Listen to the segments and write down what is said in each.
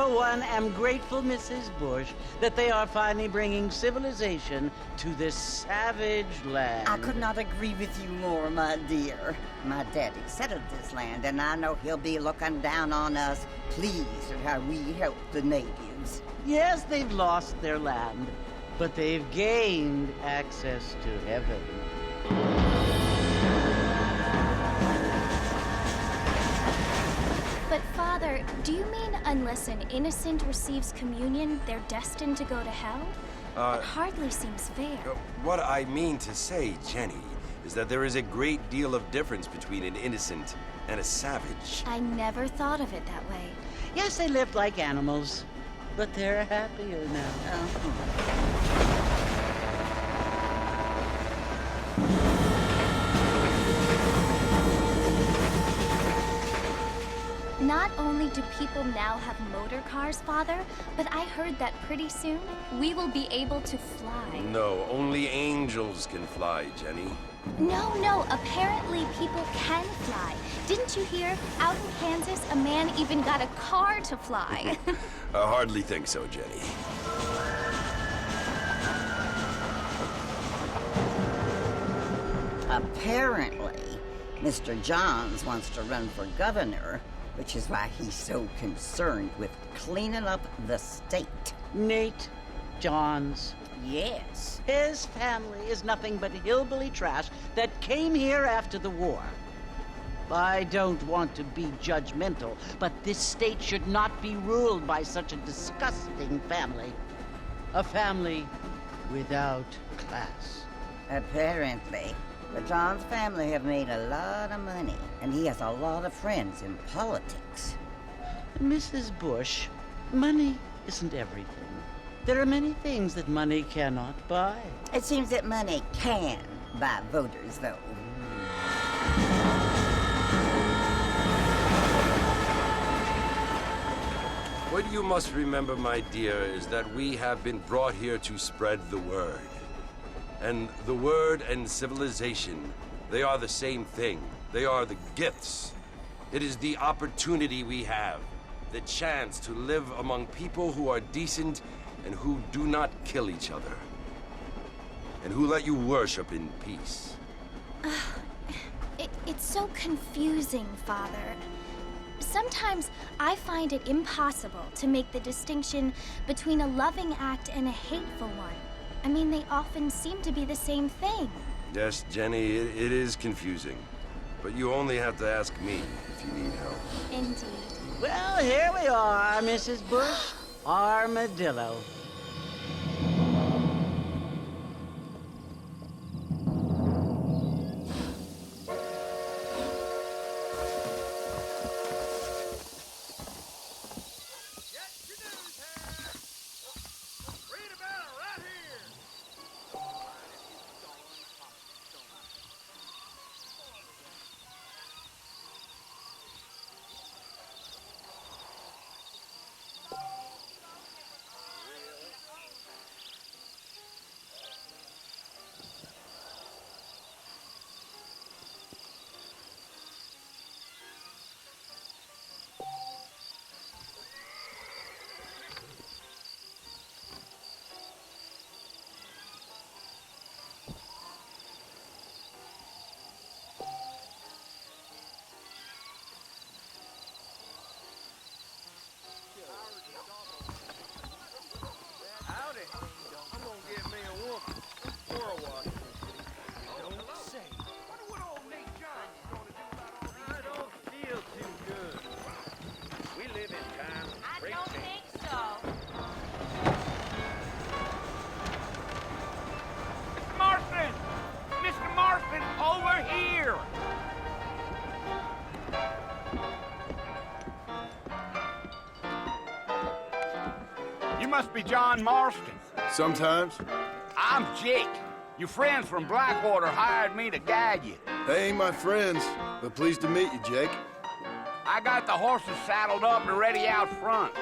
for one, am grateful, Mrs. Bush, that they are finally bringing civilization to this savage land. I could not agree with you more, my dear. My daddy settled this land, and I know he'll be looking down on us, pleased at how we help the natives. Yes, they've lost their land, but they've gained access to heaven. But, Father, do you mean unless an innocent receives communion, they're destined to go to hell? It hardly seems fair. What I mean to say, Jenny, is that there is a great deal of difference between an innocent and a savage. I never thought of it that way. Yes, they lived like animals, but they're happier now. Not only do people now have motor cars, Father, but I heard that pretty soon we will be able to fly. No, only angels can fly, Jenny. No, apparently people can fly. Didn't you hear? Out in Kansas, a man even got a car to fly. I hardly think so, Jenny. Apparently, Mr. Johns wants to run for governor, which is why he's so concerned with cleaning up the state. Nate Johns. Yes. His family is nothing but hillbilly trash that came here after the war. I don't want to be judgmental, but this state should not be ruled by such a disgusting family. A family without class. Apparently. The Johns family have made a lot of money, and he has a lot of friends in politics. Mrs. Bush, money isn't everything. There are many things that money cannot buy. It seems that money can buy voters, though. What you must remember, my dear, is that we have been brought here to spread the word. And the word and civilization, they are the same thing. They are the gifts. It is the opportunity we have, the chance to live among people who are decent and who do not kill each other, and who let you worship in peace. It's so confusing, Father. Sometimes I find it impossible to make the distinction between a loving act and a hateful one. I mean, they often seem to be the same thing. Yes, Jenny, it is confusing. But you only have to ask me if you need help. Indeed. Well, here we are, Mrs. Bush. Armadillo. You must be John Marston. Sometimes. I'm Jake. Your friends from Blackwater hired me to guide you. They ain't my friends, but pleased to meet you, Jake. I got the horses saddled up and ready out front.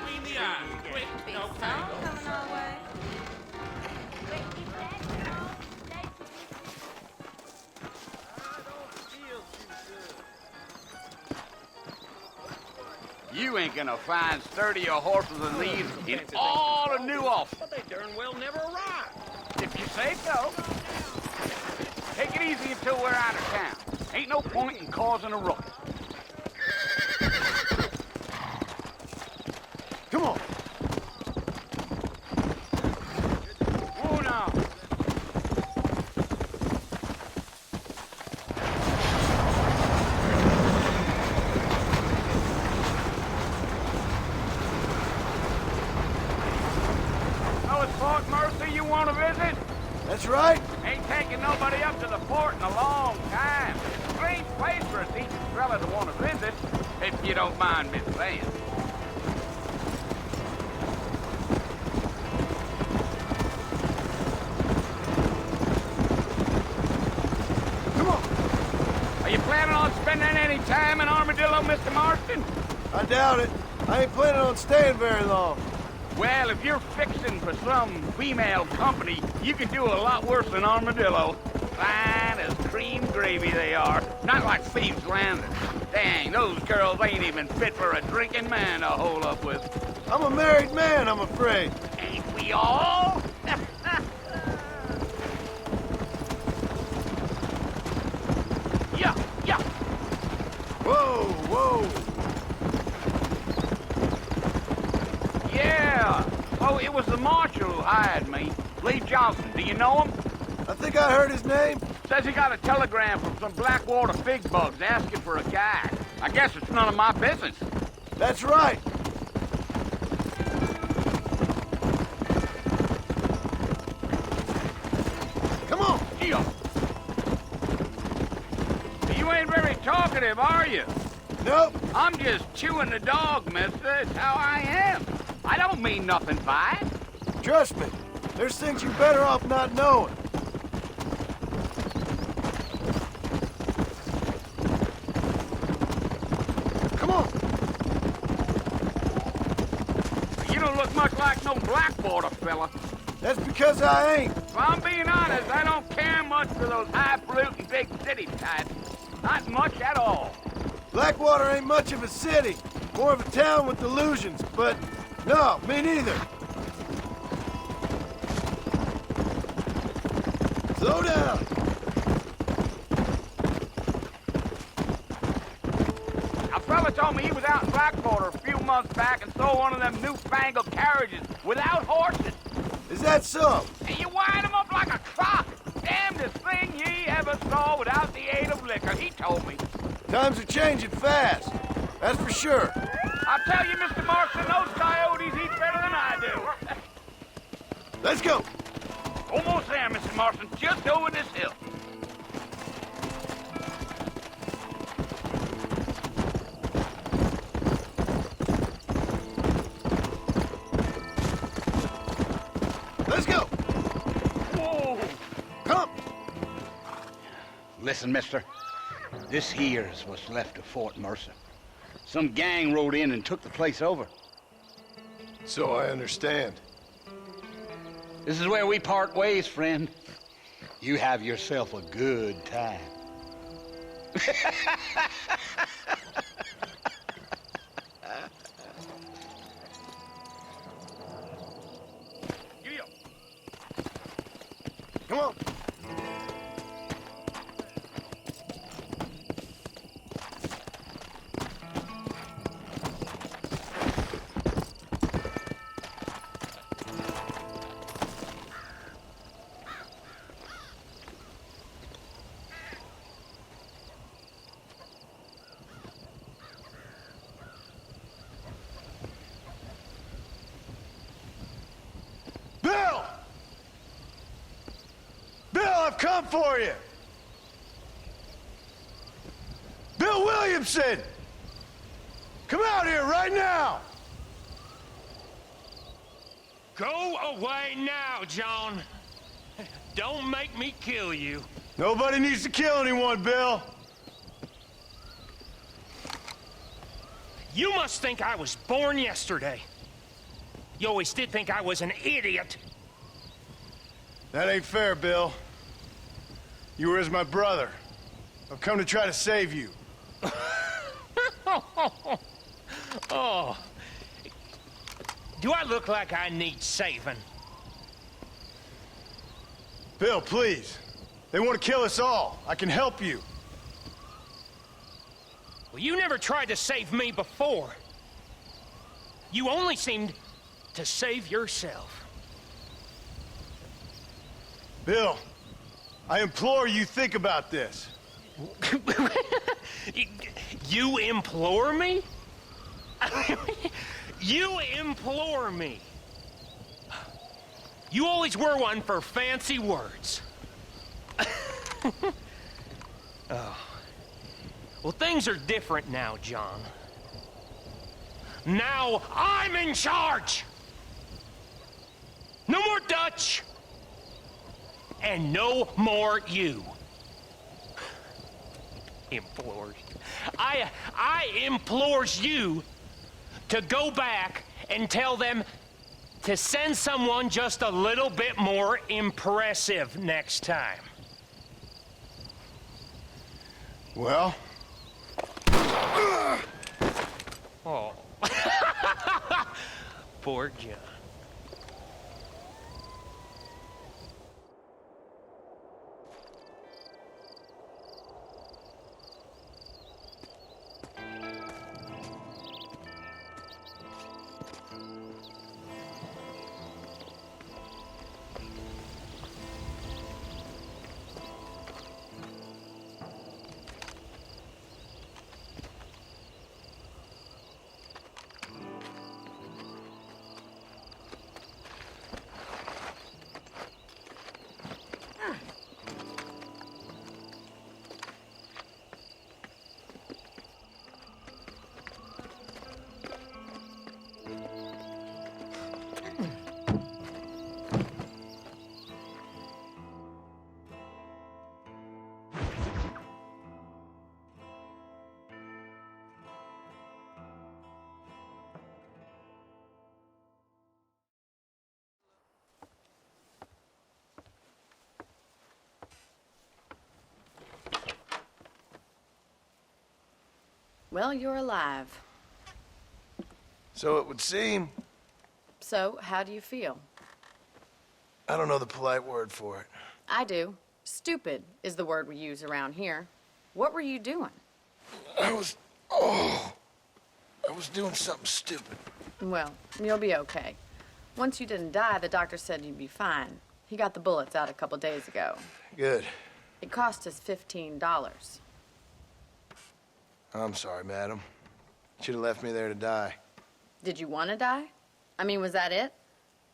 Clean the eyes, quick. No time. Coming our way. You ain't gonna find sturdier horses than these in all of New Ulster. But they darn well never arrive. If you say so. Take it easy until we're out of town. Ain't no point in causing a ruckus. Come on. Oh, no. Oh, it's Fort Mercy you want to visit? That's right. Ain't taking nobody up to the fort in a long time. Strange place for a decent fella to want to visit, if you don't mind me saying. Come on. Are you planning on spending any time in Armadillo, Mr. Marston? I doubt it. I ain't planning on staying very long. Well, if you're fixing for some female company, you can do a lot worse than Armadillo. Fine as cream gravy they are. Not like Thieves' Landing. Dang, those girls ain't even fit for a drinking man to hole up with. I'm a married man, I'm afraid. Ain't we all? Yeah, yeah. Whoa, whoa. Yeah. Oh, it was the marshal who hired me. Lee Johnson. Do you know him? I think I heard his name. Says he got a telegram from some Blackwater fig bugs asking for a guide. I guess it's none of my business. That's right. Come on. Yeah. You ain't very talkative, are you? Nope. I'm just chewing the dog, mister. It's how I am. I don't mean nothing by it. Trust me. There's things you're better off not knowing. Come on. You don't look much like no Blackwater fella. That's because I ain't. If I'm being honest, I don't care much for those highfalutin big city types. Not much at all. Blackwater ain't much of a city. More of a town with illusions, but no, me neither. Slow down. A fella told me he was out in Blackwater a few months back and saw one of them newfangled carriages without horses. Is that so? And you wind them up like a clock. Damnedest thing ye ever saw without the aid of liquor, he told me. Times are changing fast. That's for sure. I'll tell you, Mr. Marston, those coyotes eat better than I do. Let's go. Almost there, Mr. Marston. Just over this hill. Let's go. Whoa! Come. Listen, mister. This here's what's left of Fort Mercer. Some gang rode in and took the place over. So I understand. This is where we part ways, friend. You have yourself a good time. Come on. Bill! Bill, I've come for you! Bill Williamson! Come out here right now! Go away now, John. Don't make me kill you. Nobody needs to kill anyone, Bill. You must think I was born yesterday. You always did think I was an idiot. That ain't fair, Bill. You were as my brother. I've come to try to save you. Oh. Do I look like I need saving? Bill, please. They want to kill us all. I can help you. Well, you never tried to save me before. You only seemed to save yourself. Bill, I implore you think about this. You implore me? You implore me. You always were one for fancy words. Oh. Well, things are different now, John. Now I'm in charge! No more Dutch! And no more you. Implores. I implores you to go back and tell them to send someone just a little bit more impressive next time. Well? Oh. Poor John. Well, you're alive. So it would seem. So, how do you feel? I don't know the polite word for it. I do. Stupid is the word we use around here. What were you doing? I was doing something stupid. Well, you'll be okay. Once you didn't die, the doctor said you'd be fine. He got the bullets out a couple days ago. Good. It cost us $15. I'm sorry, madam. Should have left me there to die. Did you want to die? I mean, was that it?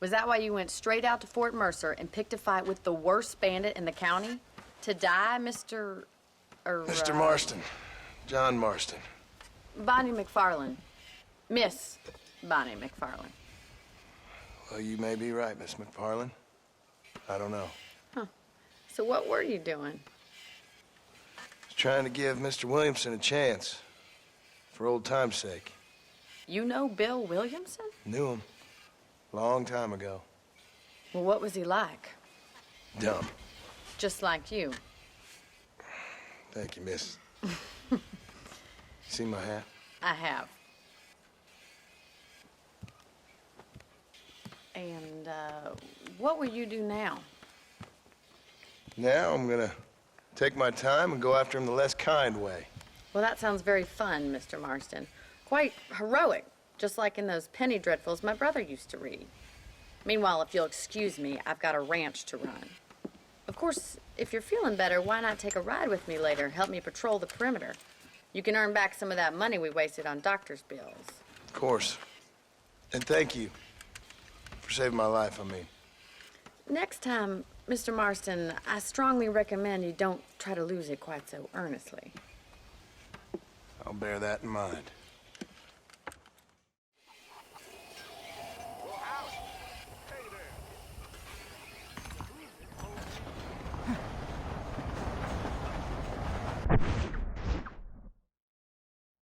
Was that why you went straight out to Fort Mercer and picked a fight with the worst bandit in the county? To die, Mr. Mr. Marston. John Marston. Bonnie McFarland. Miss Bonnie McFarland. Well, you may be right, Miss McFarland. I don't know. So what were you doing? Trying to give Mr. Williamson a chance. For old time's sake. You know Bill Williamson? Knew him. Long time ago. Well, what was he like? Dumb. Just like you. Thank you, miss. See my hat? I have. And, what will you do now? Now I'm gonna take my time and go after him the less kind way. Well, that sounds very fun, Mr. Marston. Quite heroic, just like in those penny dreadfuls my brother used to read. Meanwhile, if you'll excuse me, I've got a ranch to run. Of course, if you're feeling better, why not take a ride with me later? Help me patrol the perimeter. You can earn back some of that money we wasted on doctor's bills. Of course. And thank you for saving my life, I mean. Next time, Mr. Marston, I strongly recommend you don't try to lose it quite so earnestly. I'll bear that in mind.